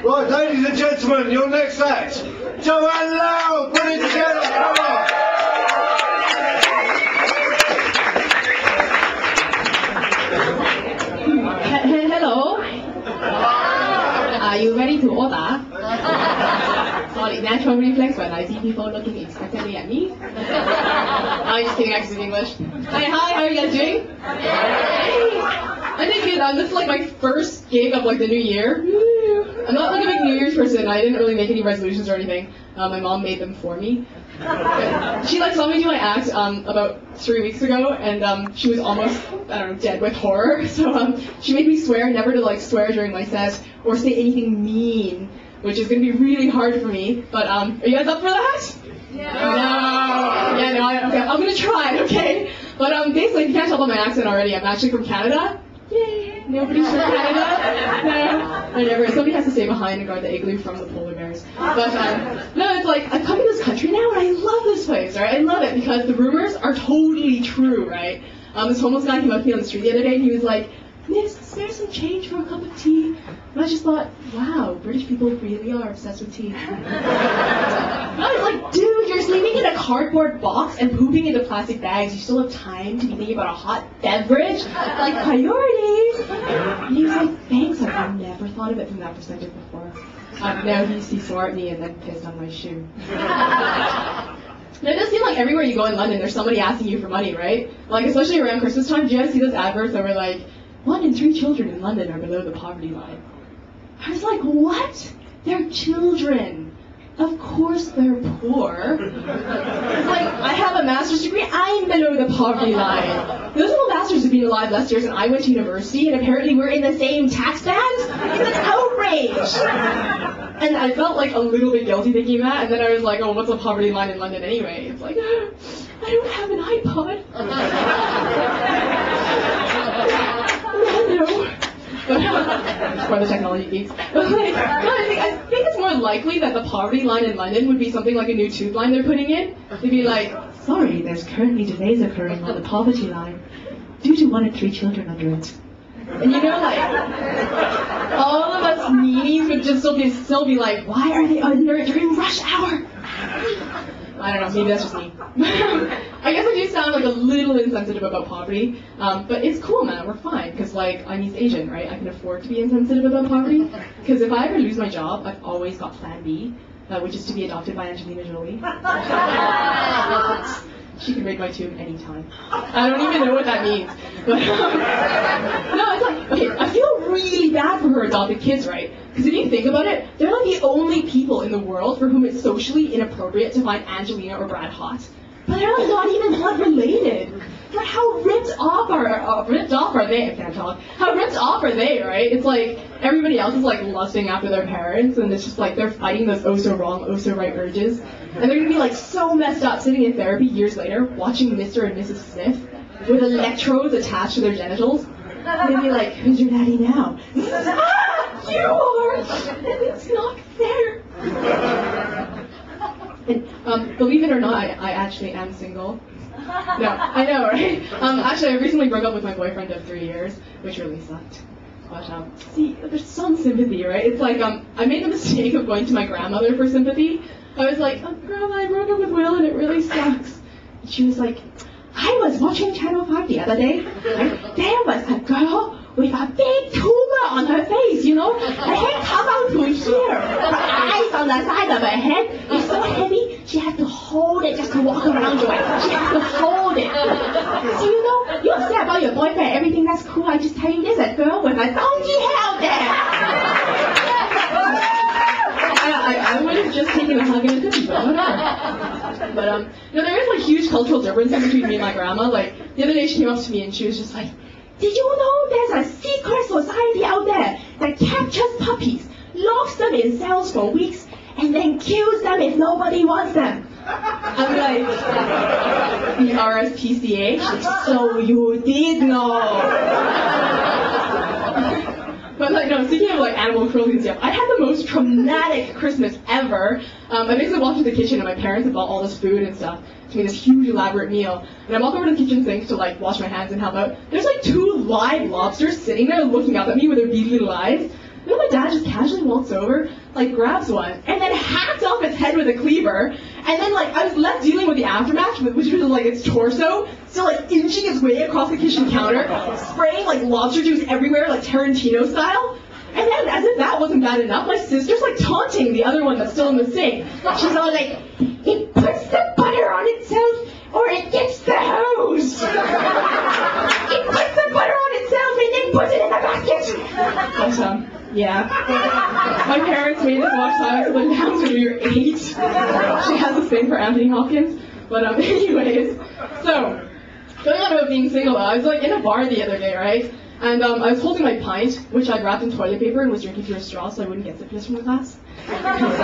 Right, ladies and gentlemen, your next act, Joanne Lau, put it together, come on! Hello. Are you ready to order? Sorry, natural reflex when I see people looking expectantly at me. I'm just kidding, I speak English. Hi, how are you guys doing? Hey. I think this is like my first gig of like the new year. I'm not like a big New Year's person. I didn't really make any resolutions or anything. My mom made them for me. She like saw me do my act about 3 weeks ago, and she was almost, I don't know, dead with horror. So she made me swear never to like swear during my set or say anything mean, which is going to be really hard for me. But are you guys up for that? Yeah. No. Yeah, no. Okay, I'm going to try. Okay. But basically, if you can't tell by my accent already, I'm actually from Canada. Yay! Nobody's from Canada? No. Whatever. Somebody has to stay behind and guard the igloo from the polar bears. But no, it's like, I've come to this country now and I love this place, right? I love it because the rumors are totally true, right? This homeless guy came up to me on the street the other day and he was like, "Miss, spare some change for a cup of tea." And I just thought, wow, British people really are obsessed with tea. I was like, dude, you're sleeping in a cardboard box and pooping into plastic bags. You still have time to be thinking about a hot beverage? Like, priorities. And he was like, thanks, I've never thought of it from that perspective before. Now he swore at me and then pissed on my shoe. Now, it does seem like everywhere you go in London, there's somebody asking you for money, right? Like, especially around Christmas time, do you guys see those adverts that were like, 1 in 3 children in London are below the poverty line? I was like, what? They're children. Of course they're poor. It's like, I have a master's degree, I'm below the poverty line. Those little bastards have been alive less years than I went to university, and apparently we're in the same tax band? It's an outrage! And I felt like a little bit guilty thinking that, and then I was like, oh, what's the poverty line in London anyway? It's like, I don't have an iPod. For the technology geeks. But like, no, I think it's more likely that the poverty line in London would be something like a new tube line they're putting in. They'd be like, sorry, there's currently delays occurring on the poverty line due to 1 in 3 children under it. And you know, like, all of us needies would just still be like, why are they under it during rush hour? I don't know, maybe that's just me. I guess I do sound like a little insensitive about poverty, but it's cool, man, we're fine, because like, I'm East Asian, right? I can afford to be insensitive about poverty, because if I ever lose my job, I've always got plan B, which is to be adopted by Angelina Jolie. She can raid my tube anytime. I don't even know what that means. But no, it's like, okay, I feel really bad for her adopted kids, right? Because if you think about it, they're like the only people in the world for whom it's socially inappropriate to find Angelina or Brad hot. But they're like not even blood related. Like, how ripped off are they? I can't talk. How ripped off are they, right? It's like everybody else is like lusting after their parents, and it's just like they're fighting those oh so wrong, oh so right urges. And they're gonna be like so messed up sitting in therapy years later, watching Mr. and Mrs. Smith with electrodes attached to their genitals. And they'd be like, who's your daddy now? Ah, you are! And it's not fair. And believe it or not, I actually am single. No, I know, right? Actually, I recently broke up with my boyfriend of 3 years, which really sucked. But see, there's some sympathy, right? It's like I made the mistake of going to my grandmother for sympathy. I was like, oh, Grandma, I broke up with Will and it really sucks. And she was like, I was watching Channel 5 the other day, and there was a girl with a big tumor on her face, you know? Her head come out to here. Her eyes on the side of her head. It's so heavy, she has to hold it just to walk around with it. She has to hold it. So, you know, you upset about your boyfriend, everything that's cool. I just tell you, there's a girl with a donkey head out there. I would have just taken a hug and a cookie, but whatever. But, no, there is, like, huge cultural differences between me and my grandma. Like, the other day she came up to me and she was just like, did you know there's a secret society out there that captures puppies, locks them in cells for weeks, and then kills them if nobody wants them? I'm like, the RSPCA? So you did know. But like, no, speaking of like animal cruelty and stuff, I had the most traumatic Christmas ever. I basically walked into the kitchen and my parents had bought all this food and stuff to make this huge elaborate meal. And I walk over to the kitchen sink to like wash my hands and help out. There's like 2 live lobsters sitting there looking up at me with their beady little eyes. Then my dad just casually walks over, like grabs one, and then hacks off its head with a cleaver. And then like I was left dealing with the aftermath, which was like its torso, still like inching its way across the kitchen counter, spraying like lobster juice everywhere, like Tarantino style. And then, as if that wasn't bad enough, my sister's like taunting the other one that's still in the sink. She's all like, "It puts the butter on itself, or it gets the hose. It puts the butter on itself and then puts it in the basket." But, yeah. My parents made us watch Silence of the Lambs when we were 8. She has this thing for Anthony Hopkins. But anyways, so, going on about being single, I was like in a bar the other day, right? And I was holding my pint, which I'd wrapped in toilet paper and was drinking through a straw so I wouldn't get syphilis from the glass. Because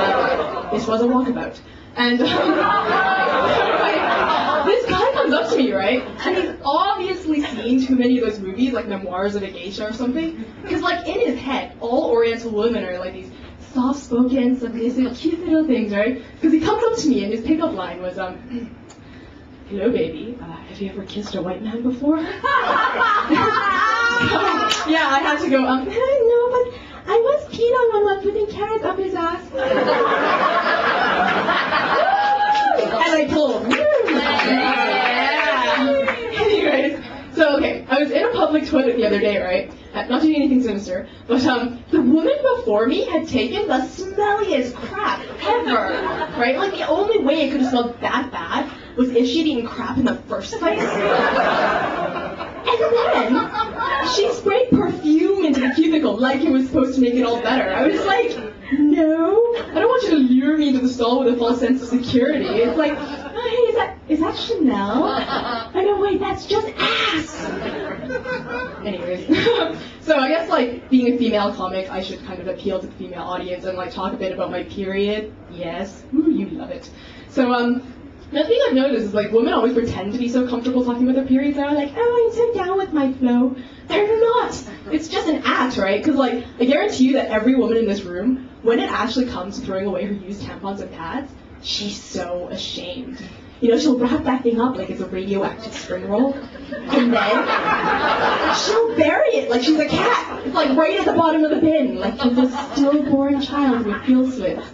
this was a walkabout. And this guy comes up to me, right? And he's obviously seen too many of those movies, like Memoirs of a Geisha or something. Because like in his head, all Oriental women are like these soft-spoken, submissive, cute little things, right? Because he comes up to me and his pickup line was, "Hello, baby. Have you ever kissed a white man before?" Yeah, I had to go, no, but I was peed on one while putting carrots up his ass. And I pulled. Yeah. Anyways, so okay, I was in a public toilet the other day, right? Not doing anything sinister, but the woman before me had taken the smelliest crap ever, right? Like the only way it could have smelled that bad was if she'd eaten crap in the first place. And then she sprayed perfume into the cubicle like it was supposed to make it all better. I was like, no, I don't want you to lure me into the stall with a false sense of security. It's like, oh, hey, is that Chanel? Oh no, wait, that's just ass. Anyways, so I guess like being a female comic, I should kind of appeal to the female audience and like talk a bit about my period. Yes, ooh, you love it. So the thing I've noticed is like women always pretend to be so comfortable talking about their periods. They're like, oh, I'm so down with my flow. They're not. It's just an act, right? Because like I guarantee you that every woman in this room, when it actually comes to throwing away her used tampons and pads, she's so ashamed. You know, she'll wrap that thing up like it's a radioactive spring roll, and then she'll bury it like she's a cat. It's like right at the bottom of the bin, like she's a stillborn child with field slips.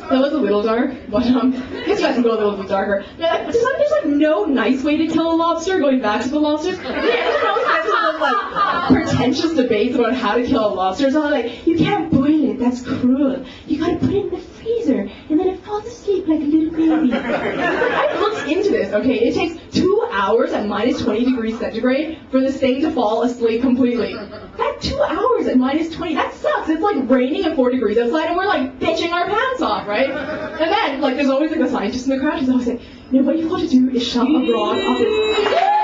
That was a little dark, but I guess you guys can go a little bit darker. There's like no nice way to kill a lobster, going back to the lobsters. There's no sense of those like pretentious debates about how to kill a lobster. It's all like, you can't boil it, that's cruel. You gotta put it in the freezer, and then it falls asleep like a little baby. I looked into this, okay? It takes 2 hours at minus 20 degrees centigrade for this thing to fall asleep completely. That 2 hours at minus 20, that sucks. It's like raining at 4 degrees outside, and we're like bitching our pants off, right? And then, like, there's always like a scientist in the crowd who's always like, no, what you want to do is shove a rod up its...